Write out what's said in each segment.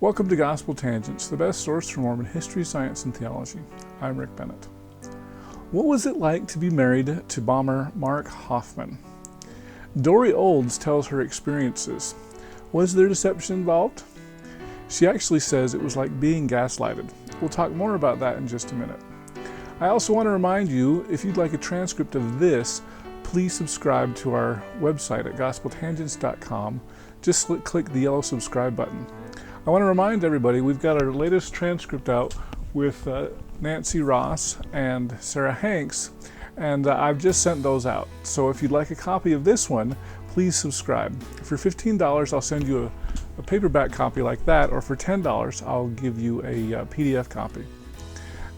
Welcome to Gospel Tangents, the best source for Mormon history, science, and theology. I'm Rick Bennett. What was it like to be married to bomber Mark Hofmann? Dorie Olds tells her experiences. Was there deception involved? She actually says it was like being gaslighted. We'll talk more about that in just a minute. I also want to remind you, if you'd like a transcript of this, please subscribe to our website at gospeltangents.com. Just click the yellow subscribe button. I want to remind everybody we've got our latest transcript out with Nancy Ross and Sarah Hanks, and I've just sent those out. So if you'd like a copy of this one, please subscribe. For $15, I'll send you a paperback copy like that, or for $10, I'll give you a PDF copy.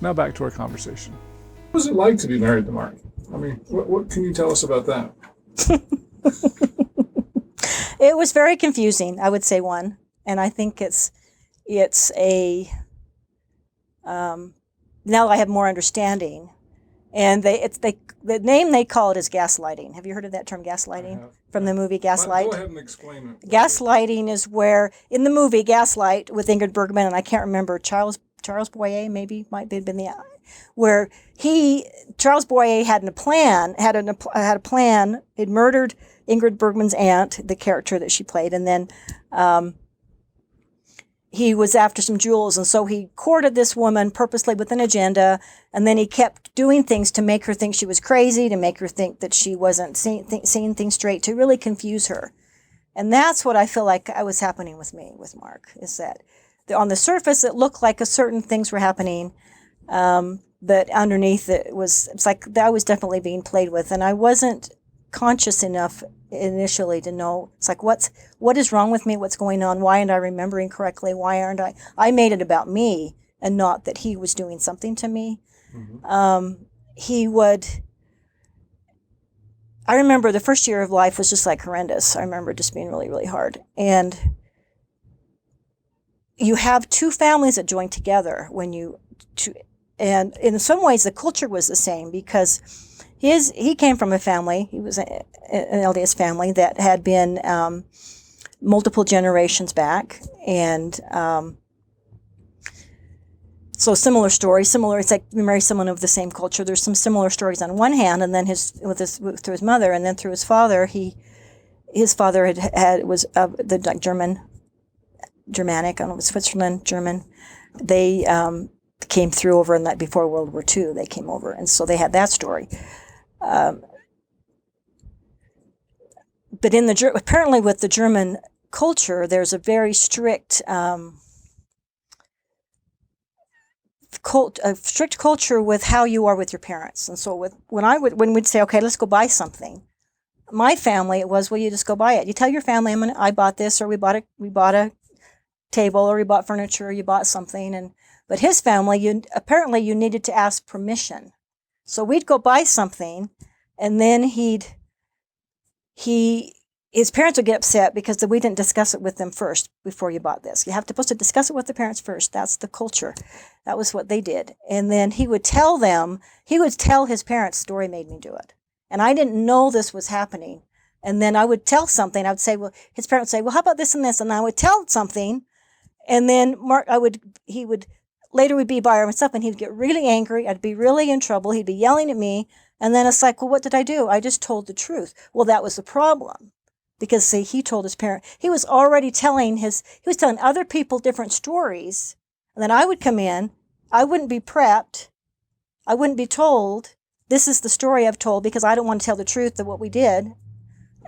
Now back to our conversation. What was it like to be married to Mark? I mean, what can you tell us about that? It was very confusing, I would say one. And I think it's a, now I have more understanding. And the name they call it is gaslighting. Have you heard of that term, gaslighting? From the movie Gaslight? Go ahead and explain it. Gaslighting is where, in the movie Gaslight with Ingrid Bergman, and I can't remember, Charles Boyer maybe might have been the, where Charles Boyer had a plan, he'd murdered Ingrid Bergman's aunt, the character that she played, and then he was after some jewels, and so he courted this woman purposely with an agenda, and then he kept doing things to make her think she was crazy, to make her think that she wasn't seeing things straight, to really confuse her. And that's what I feel like was happening with me, with Mark, is that on the surface it looked like certain things were happening, but underneath it's like I was definitely being played with, and I wasn't conscious enough initially to know. It's like, what is wrong with me? What's going on? Why aren't I remembering correctly? Why aren't I made it about me and not that he was doing something to me. Mm-hmm. I remember the first year of life was just like horrendous. I remember just being really, really hard. And you have two families that join together and in some ways the culture was the same, because he came from a family, he was an LDS family that had been multiple generations back, and so similar stories, it's like you marry someone of the same culture. There's some similar stories on one hand, and then through his mother, and then through his father, his father was the Germanic, I don't know, Switzerland, German. They came through over in that before World War II. They came over, and so they had that story. But apparently with the German culture, there's a very strict culture with how you are with your parents. And so when we'd say, okay, let's go buy something, my family, it was, well, you just go buy it. You tell your family, I bought this, or we bought a table, or we bought furniture, or you bought something. But his family, apparently you needed to ask permission. So we'd go buy something, and then his parents would get upset because we didn't discuss it with them first before you bought this. You have to discuss it with the parents first. That's the culture. That was what they did. And then he would tell his parents, Dorie made me do it. And I didn't know this was happening. And then I would tell something. I would say, well, his parents would say, well, how about this and this? And I would tell something. And then later we'd be by himself, and he'd get really angry. I'd be really in trouble. He'd be yelling at me. And then it's like, well, what did I do? I just told the truth. Well, that was the problem. Because, see, he told his parent, he was already telling other people different stories. And then I would come in. I wouldn't be prepped. I wouldn't be told, this is the story I've told, because I don't want to tell the truth of what we did.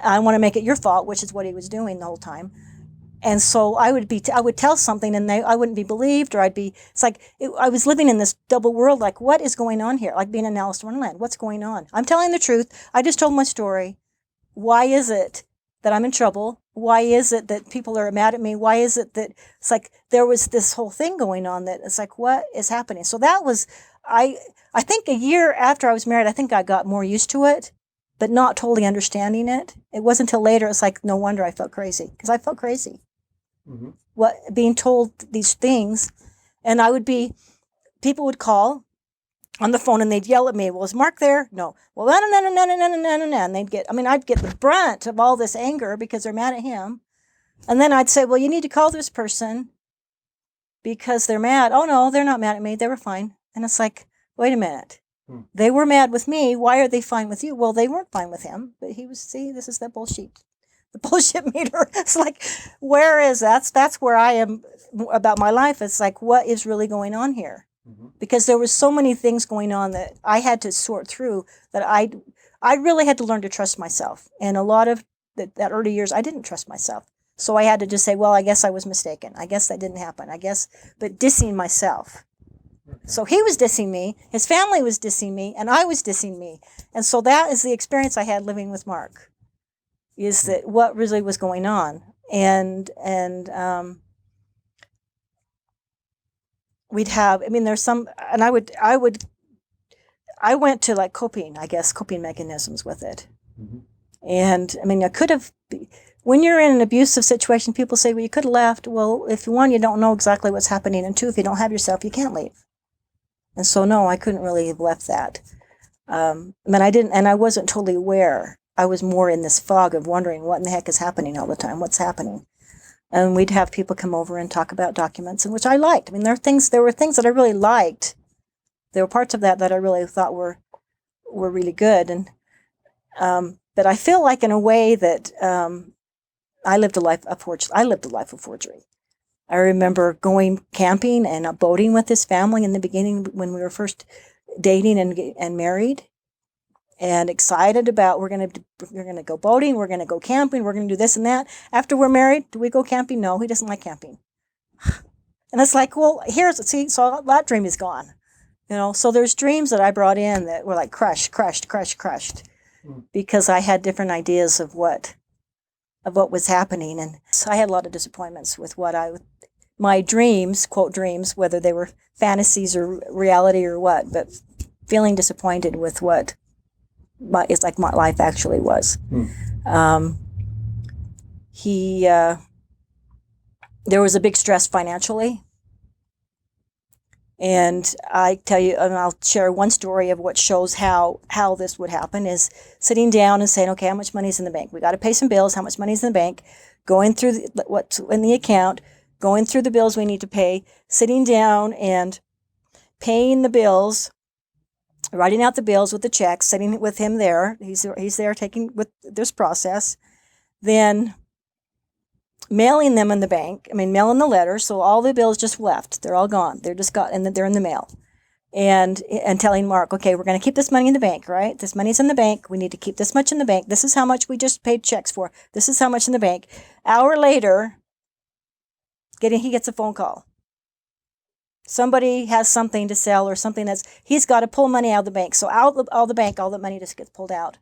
I want to make it your fault, which is what he was doing the whole time. And so I would tell something, and I wouldn't be believed, or I was living in this double world, like, what is going on here? Like being in Alice in Wonderland. What's going on? I'm telling the truth. I just told my story. Why is it that I'm in trouble? Why is it that people are mad at me? Why is it that it's like there was this whole thing going on that it's like, what is happening? So that was, I think a year after I was married, I think I got more used to it, but not totally understanding it. It wasn't until later, it's like, no wonder I felt crazy, because I felt crazy. Mm-hmm. Being told these things, and people would call on the phone and they'd yell at me, well, is Mark there? No. Well, no, and I'd get the brunt of all this anger because they're mad at him. And then I'd say, well, you need to call this person because they're mad. Oh, no, they're not mad at me. They were fine. And it's like, wait a minute. They were mad with me. Why are they fine with you? Well, they weren't fine with him, but he was, see, this is that bullshit. The bullshit meter. It's like, where is that's where I am about my life. It's like, what is really going on here? Because there was so many things going on that I had to sort through, that I really had to learn to trust myself. And a lot of that early years, I didn't trust myself. So I had to just say, well, I guess I was mistaken. I guess that didn't happen. But dissing myself. So he was dissing me, his family was dissing me, and I was dissing me. And so that is the experience I had living with Mark, is that what really was going on. And we'd have, I mean, there's some, and I went to like coping mechanisms with it. And I mean, I could have, when you're in an abusive situation, people say, well, you could have left. Well, if one, you don't know exactly what's happening, and two, if you don't have yourself, you can't leave. And so, no, I couldn't really have left that. I mean, I didn't, and I wasn't totally aware. I was more in this fog of wondering what in the heck is happening all the time. What's happening? And we'd have people come over and talk about documents, and which I liked. I mean, there were things that I really liked. There were parts of that I really thought were really good. And, but I feel like in a way that, I lived a life of forgery. I remember going camping and boating with this family in the beginning when we were first dating and married, and excited about we're gonna go boating, we're gonna go camping, we're gonna do this and that. After we're married, do we go camping? No, he doesn't like camping. And it's like, well, so that dream is gone. So there's dreams that I brought in that were like crushed, because I had different ideas of what was happening. And so I had a lot of disappointments with my dreams, quote dreams, whether they were fantasies or reality or what, but feeling disappointed with what my life actually was. There was a big stress financially. And I tell you, and I'll share one story of what shows how this would happen, is sitting down and saying, okay, how much money is in the bank? We got to pay some bills. How much money is in the bank? Going through what's in the account, going through the bills we need to pay, sitting down and paying the bills, writing out the bills with the checks, sitting with him there. He's there taking with this process, then mailing them in the bank. I mean, mailing the letters. So all the bills just left. They're all gone. They're just got, and they're in the mail. And telling Mark, okay, we're going to keep this money in the bank, right? This money's in the bank. We need to keep this much in the bank. This is how much we just paid checks for. This is how much in the bank. Hour later, he gets a phone call. Somebody has something to sell or something he's got to pull money out of the bank. So all the money just gets pulled out.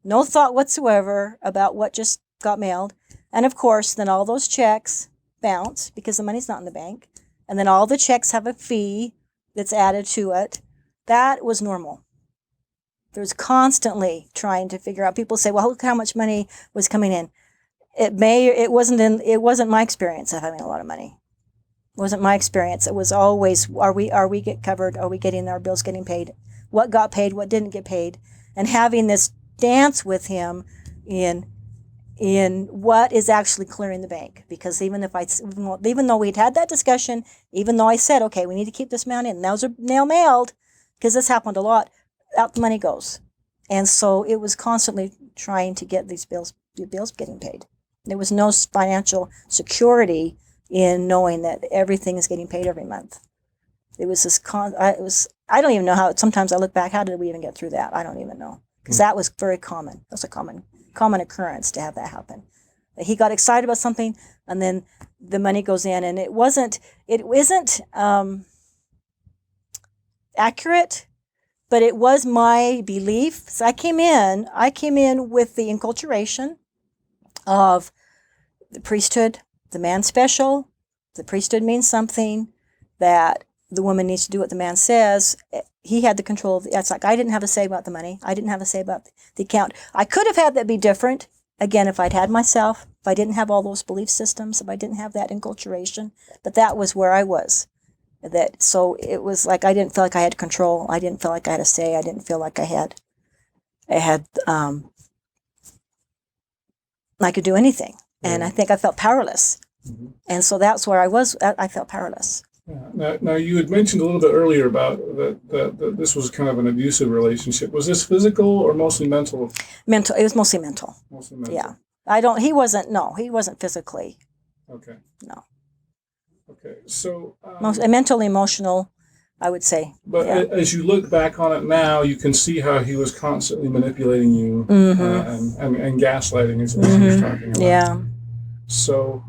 No thought whatsoever about what just got mailed. And of course, then all those checks bounce because the money's not in the bank. And then all the checks have a fee that's added to it. That was normal. There's constantly trying to figure out. People say, well, look how much money was coming in. It wasn't my experience of having a lot of money. It wasn't my experience. It was always, are we get covered? Are we getting our bills getting paid? What got paid? What didn't get paid? And having this dance with him in what is actually clearing the bank. Because even though we'd had that discussion, even though I said, okay, we need to keep this amount in, those are now mailed, because this happened a lot, out the money goes. And so it was constantly trying to get the bills getting paid. There was no financial security in knowing that everything is getting paid every month. It was this I don't even know how, sometimes I look back, how did we even get through that? I don't even know. Because that was very common. That's a common occurrence to have that happen. He got excited about something, and then the money goes in, and it isn't accurate, but it was my belief. So I came in with the enculturation of the priesthood, the man special. The priesthood means something, that the woman needs to do what the man says. He had the control of it's like I didn't have a say about the money. I didn't have a say about the account. I could have had that be different, again, if I'd had myself, if I didn't have all those belief systems, if I didn't have that enculturation. But that was where I was. So it was like I didn't feel like I had control. I didn't feel like I had a say. I didn't feel like I could do anything. And I think I felt powerless. And so that's where I was. I felt powerless. Yeah. Now, you had mentioned a little bit earlier about that this was kind of an abusive relationship. Was this physical or mostly mental? Mental. It was mostly mental. Mostly mental. Yeah. I don't. He wasn't. No, he wasn't physically. Okay. No. Okay. So. Most mental, emotional, I would say. But Yeah. as you look back on it now, you can see how he was constantly manipulating you and gaslighting, as he was talking about. Yeah. So.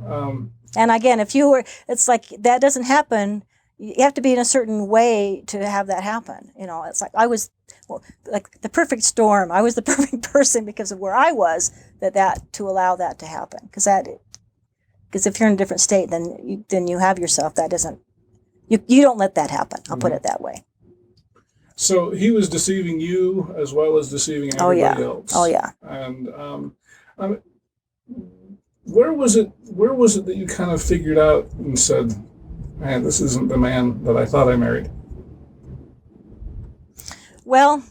And again, if you were, it's like that doesn't happen. You have to be in a certain way to have that happen. You know, it's like I was, well, like the perfect storm. I was the perfect person because of where I was that to allow that to happen. Because if you're in a different state, then you have yourself. That doesn't, you don't let that happen. I'll put it that way. So he was deceiving you as well as deceiving everybody else. Oh yeah. And where was it that you kind of figured out and said, man, this isn't the man that I thought I married? Well,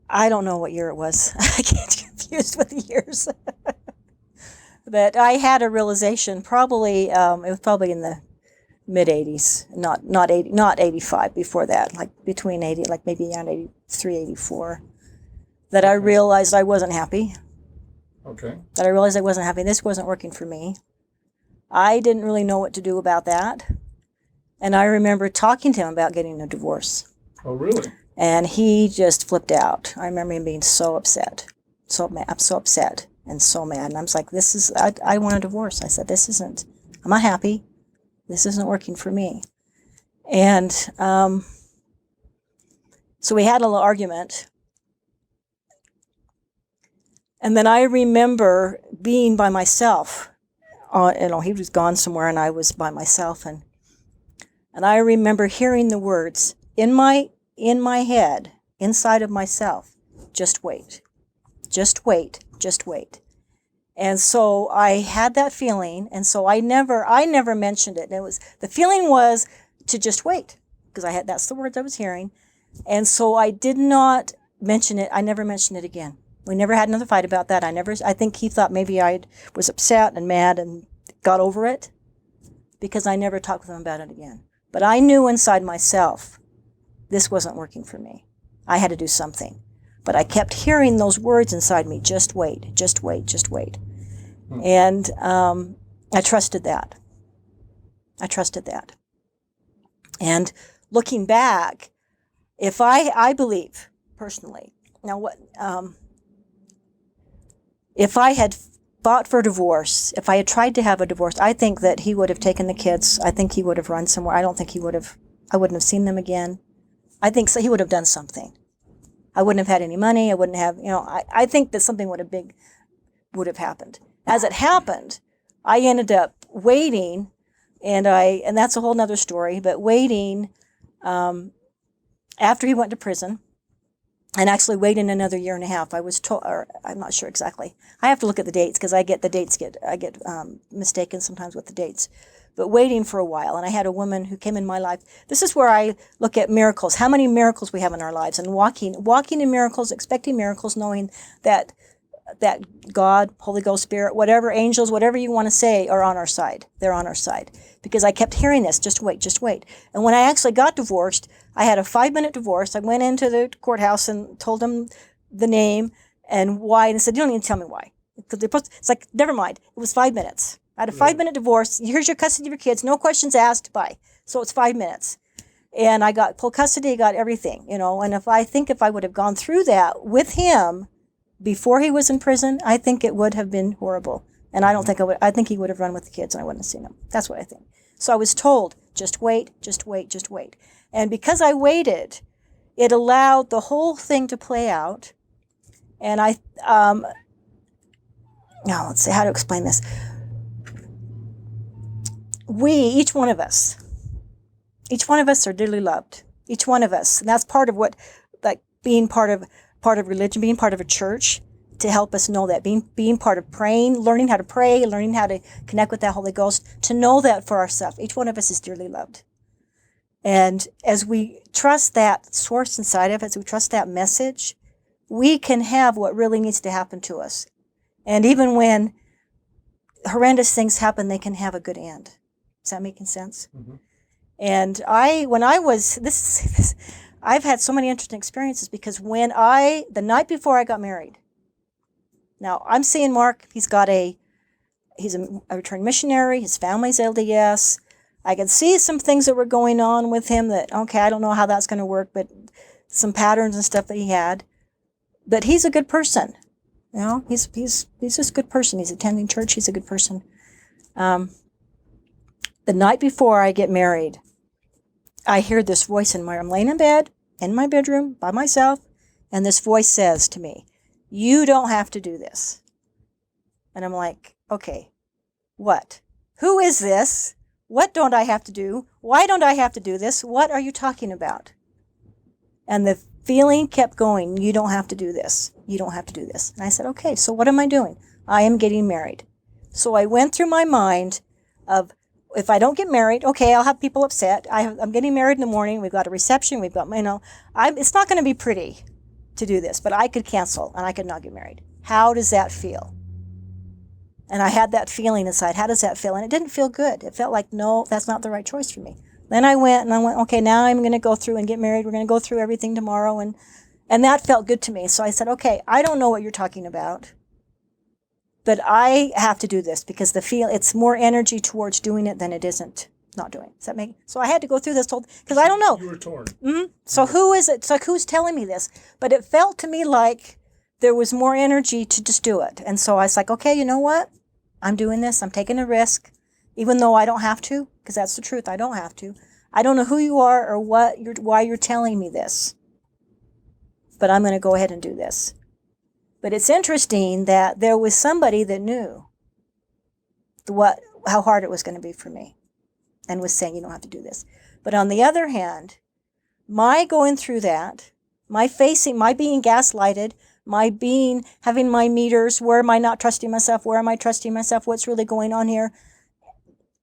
I don't know what year it was. I get confused with the years. But I had a realization probably, it was probably in the mid-'80s, not 85, before that, like between 80, like maybe around 83, 84, that I realized I wasn't happy. Okay. That I realized I wasn't happy. This wasn't working for me. I didn't really know what to do about that. And I remember talking to him about getting a divorce. Oh, really? And he just flipped out. I remember him being so upset. So mad. I'm so upset and so mad. And I was like, I want a divorce. I said, I'm not happy. This isn't working for me. And so we had a little argument. And then I remember being by myself. He was gone somewhere and I was by myself. And I remember hearing the words in my head, inside of myself, just wait, just wait, just wait. And so I had that feeling, and so I never mentioned it. And the feeling was to just wait, because that's the words I was hearing. And so I did not mention it. I never mentioned it again. We never had another fight about that. I think he thought maybe I was upset and mad and got over it, because I never talked with him about it again. But I knew inside myself, this wasn't working for me. I had to do something. But I kept hearing those words inside me, just wait, just wait, just wait. And I trusted that. And looking back, if I believe, personally, now what, if I had fought for divorce, if I had tried to have a divorce, I think that he would have taken the kids. I think he would have run somewhere. I don't think I wouldn't have seen them again. I think so. He would have done something. I wouldn't have had any money. I wouldn't have, I think that something would have happened. As it happened, I ended up waiting, and that's a whole nother story, but waiting after he went to prison, and actually waiting another year and a half. I was told, or I'm not sure exactly. I have to look at the dates, because I get mistaken sometimes with the dates. But waiting for a while, and I had a woman who came in my life. This is where I look at miracles, how many miracles we have in our lives, and walking in miracles, expecting miracles, knowing that God, Holy Ghost, Spirit, whatever, angels, whatever you want to say, are on our side. They're on our side. Because I kept hearing this, just wait, just wait. And when I actually got divorced, I had a 5-minute divorce. I went into the courthouse and told them the name and why, and they said, you don't need to tell me why. It's like, never mind. It was 5 minutes. I had a 5-minute divorce. Here's your custody of your kids. No questions asked. Bye. So it's 5 minutes. And I got full custody, got everything, and if I would have gone through that with him before he was in prison, I think it would have been horrible. And I don't think I think he would have run with the kids and I wouldn't have seen them. That's what I think. So I was told, just wait, just wait, just wait. And because I waited, it allowed the whole thing to play out. And now let's see how to explain this. Each one of us are dearly loved. Each one of us. And that's part of what, like, being part of religion, being part of a church, to help us know that, being part of praying, learning how to pray, learning how to connect with that Holy Ghost, to know that for ourselves. Each one of us is dearly loved. And as we trust that source inside of us, we trust that message, we can have what really needs to happen to us. And even when horrendous things happen, they can have a good end. Is that making sense? Mm-hmm. And I've had so many interesting experiences because the night before I got married, now I'm seeing Mark, he's a returned missionary, his family's LDS. I could see some things that were going on with him that, okay, I don't know how that's going to work, but some patterns and stuff that he had. But he's a good person. You know, he's just a good person. He's attending church. He's a good person. The night before I get married, I hear this voice I'm laying in bed, in my bedroom, by myself, and this voice says to me, you don't have to do this. And I'm like, okay, what? Who is this? What don't I have to do? Why don't I have to do this? What are you talking about? And the feeling kept going, you don't have to do this. You don't have to do this. And I said, okay, so what am I doing? I am getting married. So I went through my mind of, if I don't get married, okay, I'll have people upset. I'm getting married in the morning. We've got a reception. We've got, it's not going to be pretty to do this, but I could cancel and I could not get married. How does that feel? And I had that feeling inside. How does that feel? And it didn't feel good. It felt like, no, that's not the right choice for me. Then I went, okay, now I'm going to go through and get married. We're going to go through everything tomorrow. And that felt good to me. So I said, okay, I don't know what you're talking about, but I have to do this because it's more energy towards doing it than it isn't not doing. Does that make? So I had to go through this because I don't know. You were torn. Mm-hmm. So who is it? It's like, who's telling me this? But it felt to me like there was more energy to just do it. And so I was like, okay, you know what? I'm doing this. I'm taking a risk, even though I don't have to, because that's the truth. I don't have to. I don't know who you are or why you're telling me this, but I'm going to go ahead and do this. But it's interesting that there was somebody that knew how hard it was going to be for me and was saying, you don't have to do this. But on the other hand, my going through that, my being gaslighted, having my meters, where am I not trusting myself? Where am I trusting myself? What's really going on here?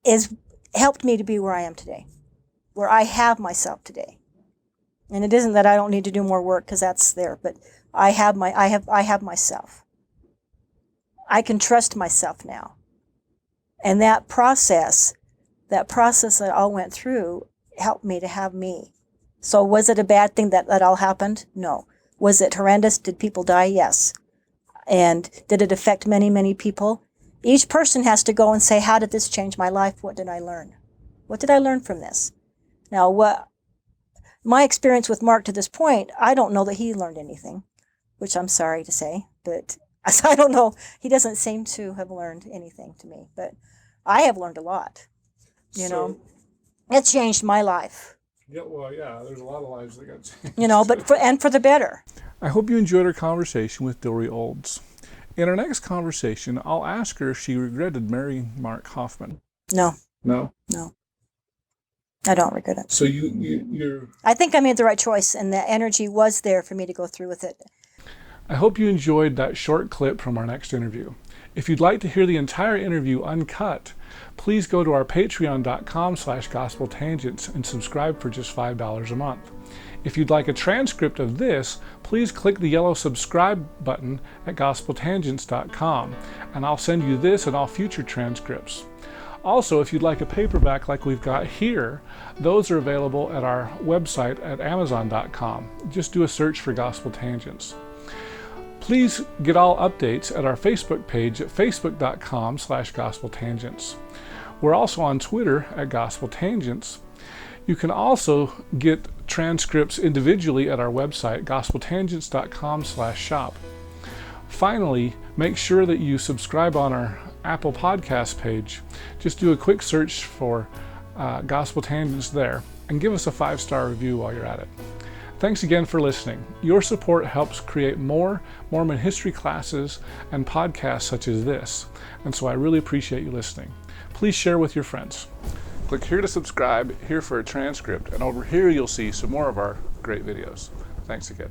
Is helped me to be where I am today, where I have myself today. And it isn't that I don't need to do more work because that's there, but I have myself. I can trust myself now. And that process that I all went through helped me to have me. So was it a bad thing that all happened? No. Was it horrendous? Did people die? Yes. And did it affect many, many people? Each person has to go and say, how did this change my life? What did I learn? What did I learn from this? Now, my experience with Mark to this point, I don't know that he learned anything, which I'm sorry to say, but I don't know. He doesn't seem to have learned anything to me, but I have learned a lot. You know, it changed my life. Yeah, well, yeah, there's a lot of lives that got changed. You know, but for the better. I hope you enjoyed our conversation with Dorie Olds. In our next conversation, I'll ask her if she regretted marrying Mark Hofmann. No. No? No. I don't regret it. So you're... I think I made the right choice, and the energy was there for me to go through with it. I hope you enjoyed that short clip from our next interview. If you'd like to hear the entire interview uncut, please go to our patreon.com/gospeltangents and subscribe for just $5 a month. If you'd like a transcript of this, please click the yellow subscribe button at gospeltangents.com, and I'll send you this and all future transcripts. Also, if you'd like a paperback like we've got here, those are available at our website at amazon.com. Just do a search for Gospel Tangents. Please get all updates at our Facebook page at facebook.com/gospeltangents. We're also on Twitter at Gospel Tangents. You can also get transcripts individually at our website, gospeltangents.com/shop. Finally, make sure that you subscribe on our Apple Podcast page. Just do a quick search for Gospel Tangents there and give us a 5-star review while you're at it. Thanks again for listening. Your support helps create more Mormon history classes and podcasts such as this, and so I really appreciate you listening. Please share with your friends. Click here to subscribe, here for a transcript, and over here you'll see some more of our great videos. Thanks again.